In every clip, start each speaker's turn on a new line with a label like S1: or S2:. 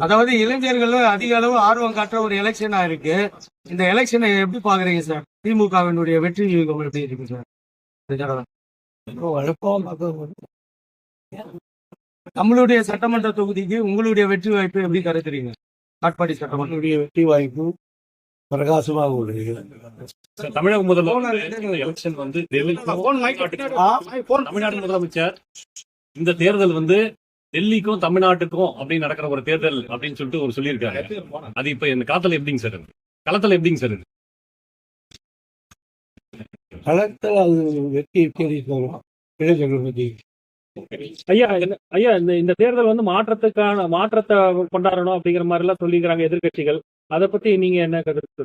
S1: அதாவது இளைஞர்கள் அதிக அளவு ஆர்வம் காட்டுற ஒரு எலெக்ஷனா இருக்கு. இந்த எலெக்ஷனை எப்படி பாக்குறீங்க சார்? திமுகவினுடைய வெற்றி யூகம் எப்படி இருக்கு சார்? நம்மளுடைய சட்டமன்ற தொகுதிக்கு உங்களுடைய வெற்றி வாய்ப்பு எப்படி கருத்துறீங்க? காட்பாடி சட்டமன்ற
S2: வெற்றி வாய்ப்பு பிரகாசமாக உள்ளது.
S3: தமிழக முதல்வர் எலெக்ஷன் வந்து தமிழ்நாடு முதலமைச்சர் இந்த தேர்தல் வந்து டெல்லிக்கும் தமிழ்நாட்டுக்கும் அப்படின்னு நடக்கிற ஒரு தேர்தல் அப்படின்னு சொல்லிட்டு ஒரு சொல்லியிருக்காரு. அது இப்ப இந்த காலத்துல எப்படிங்க சார் இருக்கு? களத்துல எப்படிங்க சார் இருக்கு?
S2: களத்தில் அது வெற்றி தெரிவிக்கிறோம்.
S4: ஐயா இந்த தேர்தல் வந்து மாற்றத்தை கொண்டாடணும் அப்படிங்கிற மாதிரி எல்லாம் சொல்லிக்கிறாங்க எதிர்கட்சிகள். அதை பத்தி நீங்க என்ன கருத்து?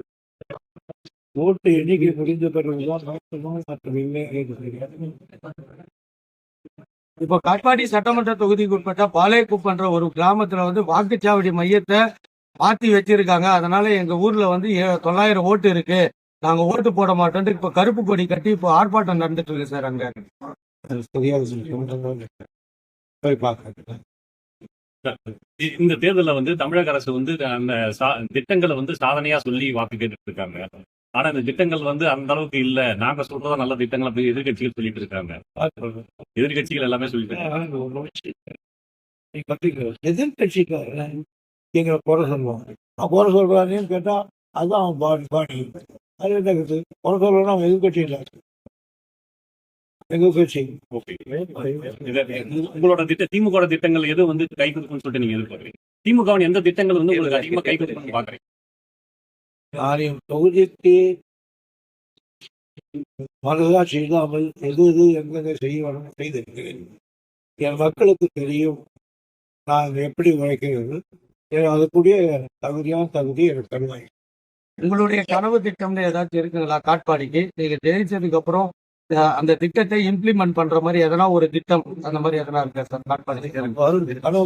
S2: ஓட்டு எண்ணிக்கை முடிந்த பிறகுதான்
S1: இப்போ காட்பாடி சட்டமன்ற தொகுதிக்கு உட்பட்ட பாளையக்குப்பன்ற ஒரு கிராமத்துல வந்து வாக்குச்சாவடி மையத்தை மாத்தி வச்சிருக்காங்க. அதனால எங்க ஊர்ல வந்து 900 ஓட்டு இருக்கு, நாங்க ஓட்டு போட மாட்டோம் இப்ப கருப்பு கொடி கட்டி இப்போ ஆர்ப்பாட்டம் நடந்துட்டு இருக்கு சார். அங்க
S2: போய் பார்க்க
S3: இந்த தேர்தலில் வந்து தமிழக அரசு வந்து அந்த திட்டங்களை வந்து சாதனையா சொல்லி வாக்கு கேட்டுட்டு இருக்காங்க. ஆனா இந்த திட்டங்கள் வந்து அந்த அளவுக்கு இல்ல, நாங்க சொல்றதா நல்ல திட்டங்கள் அப்படி எதிர்கட்சிகள் சொல்லிட்டு இருக்காங்க. எதிர்கட்சிகள் எல்லாமே சொல்லிட்டு
S2: எதிர்கட்சிக்கார எங்களை குறை சொல்லுவாங்க. குறை சொல்றாங்கன்னு கேட்டா அதுதான் அவன் பாடி அது என்ன கருத்து? குறை சொல்றோம்னா அவன் எதிர்கட்சி இல்லை, எதிர்கட்சி.
S3: உங்களோட திமுக திட்டங்கள் எது வந்து கை கொடுக்கும்னு சொல்லிட்டு நீங்க எதிர்பார்க்குறீங்க? திமுக எந்த திட்டங்கள் வந்து உங்களுக்கு அதிகமா கை கொடுக்கும்னு பாக்குறீங்க?
S2: நான் தொகுதிக்கு மனதாட்சி இல்லாமல் எது எங்க செய்யணும் செய்திருக்கிறேன். என் மக்களுக்கு தெரியும் நான் எப்படி உழைக்கிறது. அதுக்குரிய தகுதி எனக்கு தருவாங்க.
S1: உங்களுடைய கனவு திட்டம்னு ஏதாச்சும் இருக்குங்களா? காட்பாடிக்கு நீங்க ஜெயிச்சதுக்கு அப்புறம் அந்த திட்டத்தை இம்ப்ளிமெண்ட் பண்ற மாதிரி எதனா ஒரு திட்டம் அந்த மாதிரி எதனா இருக்கா சார்? காட்பாடி
S2: கனவு திட்டம்